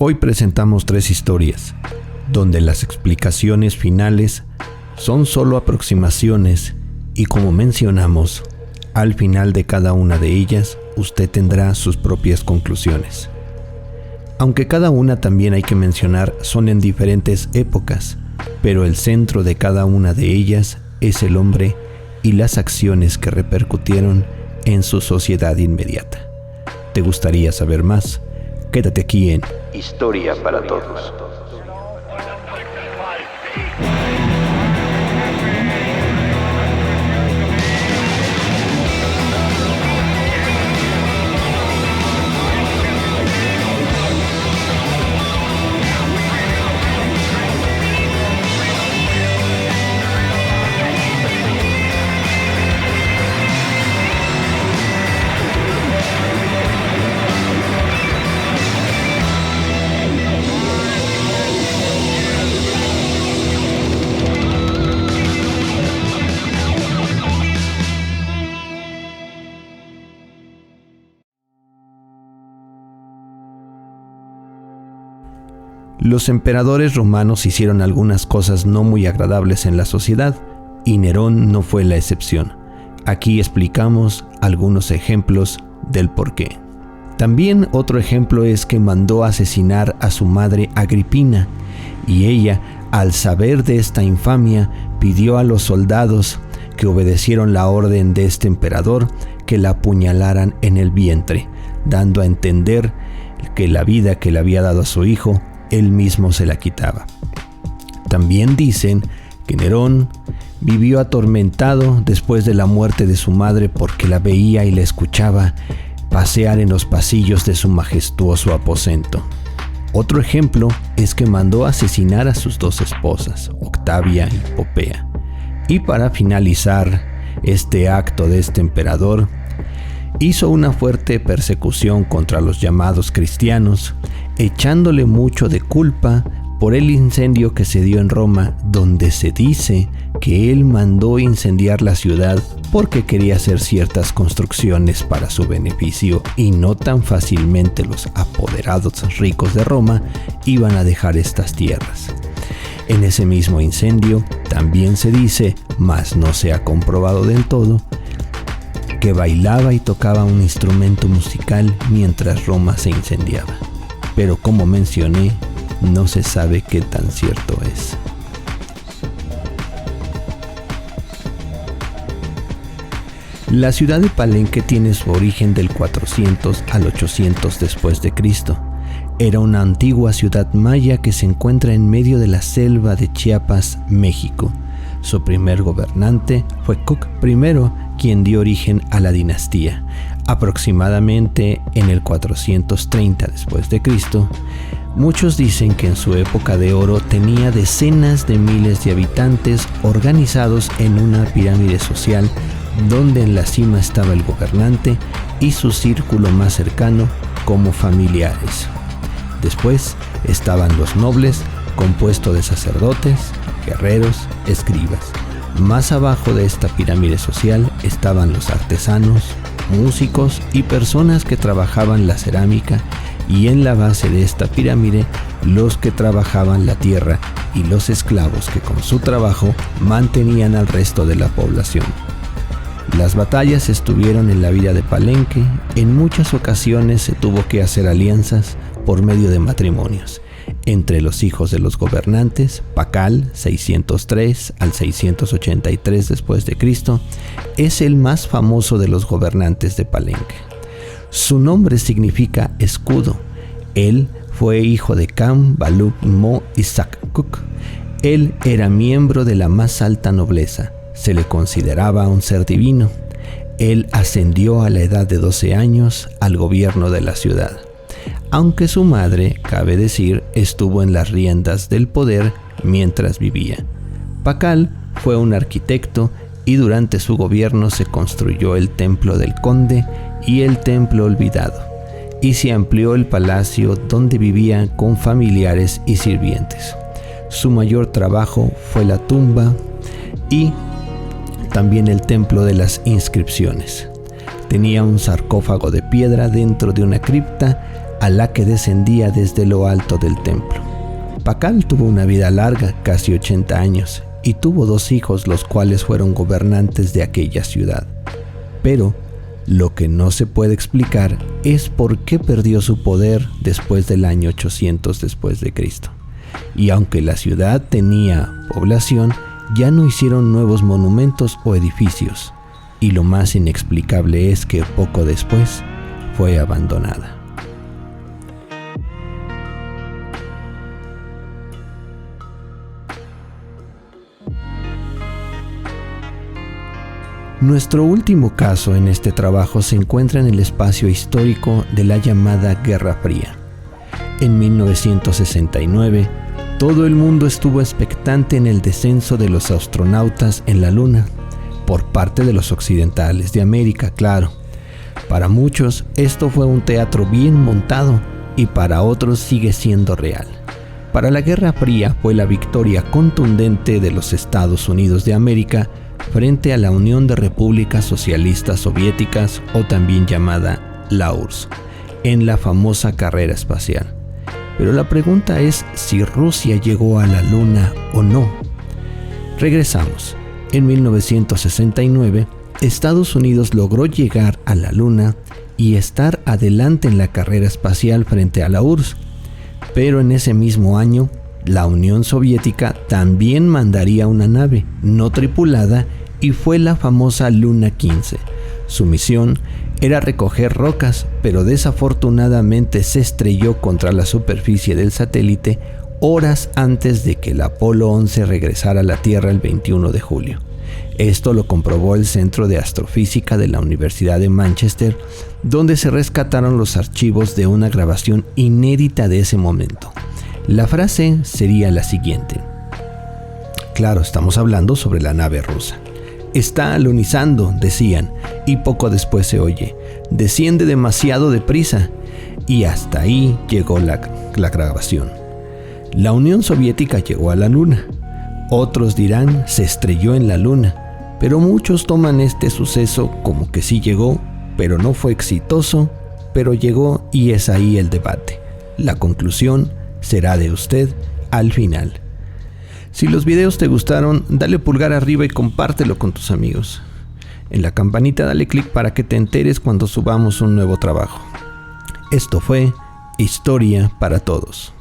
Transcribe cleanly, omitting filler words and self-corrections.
Hoy presentamos 3 historias, donde las explicaciones finales son solo aproximaciones y, como mencionamos, al final de cada una de ellas usted tendrá sus propias conclusiones. Aunque cada una, también hay que mencionar, son en diferentes épocas, pero el centro de cada una de ellas es el hombre y las acciones que repercutieron en su sociedad inmediata. ¿Te gustaría saber más? Quédate aquí en Historia para Todos. Los emperadores romanos hicieron algunas cosas no muy agradables en la sociedad, y Nerón no fue la excepción. Aquí explicamos algunos ejemplos del porqué. También otro ejemplo es que mandó asesinar a su madre Agripina, y ella, al saber de esta infamia, pidió a los soldados que obedecieron la orden de este emperador que la apuñalaran en el vientre, dando a entender que la vida que le había dado a su hijo él mismo se la quitaba. También dicen que Nerón vivió atormentado después de la muerte de su madre porque la veía y la escuchaba pasear en los pasillos de su majestuoso aposento. Otro ejemplo es que mandó asesinar a sus 2 esposas, Octavia y Popea. Y para finalizar este acto de este emperador, hizo una fuerte persecución contra los llamados cristianos, echándole mucho de culpa por el incendio que se dio en Roma, donde se dice que él mandó incendiar la ciudad porque quería hacer ciertas construcciones para su beneficio, y no tan fácilmente los apoderados ricos de Roma iban a dejar estas tierras. En ese mismo incendio también se dice, mas no se ha comprobado del todo, que bailaba y tocaba un instrumento musical mientras Roma se incendiaba. Pero como mencioné, no se sabe qué tan cierto es. La ciudad de Palenque tiene su origen del 400 al 800 después de Cristo. Era una antigua ciudad maya que se encuentra en medio de la selva de Chiapas, México. Su primer gobernante fue Cuc I, quien dio origen a la dinastía. Aproximadamente en el 430 después de Cristo, muchos dicen que en su época de oro tenía decenas de miles de habitantes organizados en una pirámide social, donde en la cima estaba el gobernante y su círculo más cercano como familiares. Después estaban los nobles, compuesto de sacerdotes, guerreros, escribas. Más abajo de esta pirámide social estaban los artesanos, músicos y personas que trabajaban la cerámica, y en la base de esta pirámide los que trabajaban la tierra y los esclavos que con su trabajo mantenían al resto de la población. Las batallas estuvieron en la vida de Palenque. En muchas ocasiones se tuvo que hacer alianzas por medio de matrimonios entre los hijos de los gobernantes. Pacal, 603 al 683 después de Cristo, es el más famoso de los gobernantes de Palenque. Su nombre significa escudo. Él fue hijo de Cam, Baluk, Mo y Sac-Cuc. Él era miembro de la más alta nobleza. Se le consideraba un ser divino. Él ascendió a la edad de 12 años al gobierno de la ciudad, aunque su madre, cabe decir, estuvo en las riendas del poder mientras vivía. Pacal fue un arquitecto y durante su gobierno se construyó el Templo del Conde y el Templo Olvidado, y se amplió el palacio donde vivía con familiares y sirvientes. Su mayor trabajo fue la tumba y también el Templo de las Inscripciones. Tenía un sarcófago de piedra dentro de una cripta Alá que descendía desde lo alto del templo. Pakal tuvo una vida larga, casi 80 años, y tuvo 2 hijos, los cuales fueron gobernantes de aquella ciudad. Pero lo que no se puede explicar es por qué perdió su poder después del año 800 después de Cristo. Y aunque la ciudad tenía población, ya no hicieron nuevos monumentos o edificios. Y lo más inexplicable es que poco después fue abandonada. Nuestro último caso en este trabajo se encuentra en el espacio histórico de la llamada Guerra Fría. En 1969, todo el mundo estuvo expectante en el descenso de los astronautas en la Luna, por parte de los occidentales de América, claro. Para muchos esto fue un teatro bien montado y para otros sigue siendo real. Para la Guerra Fría fue la victoria contundente de los Estados Unidos de América frente a la Unión de Repúblicas Socialistas Soviéticas, o también llamada la URSS, en la famosa carrera espacial. Pero la pregunta es si Rusia llegó a la Luna o no. Regresamos. En 1969, Estados Unidos logró llegar a la Luna y estar adelante en la carrera espacial frente a la URSS. Pero en ese mismo año, la Unión Soviética también mandaría una nave no tripulada y fue la famosa Luna 15. Su misión era recoger rocas, pero desafortunadamente se estrelló contra la superficie del satélite horas antes de que el Apolo 11 regresara a la Tierra el 21 de julio. Esto lo comprobó el Centro de Astrofísica de la Universidad de Manchester, donde se rescataron los archivos de una grabación inédita de ese momento. La frase sería la siguiente. Claro, estamos hablando sobre la nave rusa. Está alunizando, decían, y poco después se oye, desciende demasiado deprisa, y hasta ahí llegó la grabación. La Unión Soviética llegó a la Luna. Otros dirán, se estrelló en la Luna, pero muchos toman este suceso como que sí llegó, pero no fue exitoso, pero llegó, y es ahí el debate. La conclusión será de usted al final. Si los videos te gustaron, dale pulgar arriba y compártelo con tus amigos. En la campanita dale clic para que te enteres cuando subamos un nuevo trabajo. Esto fue Historia para Todos.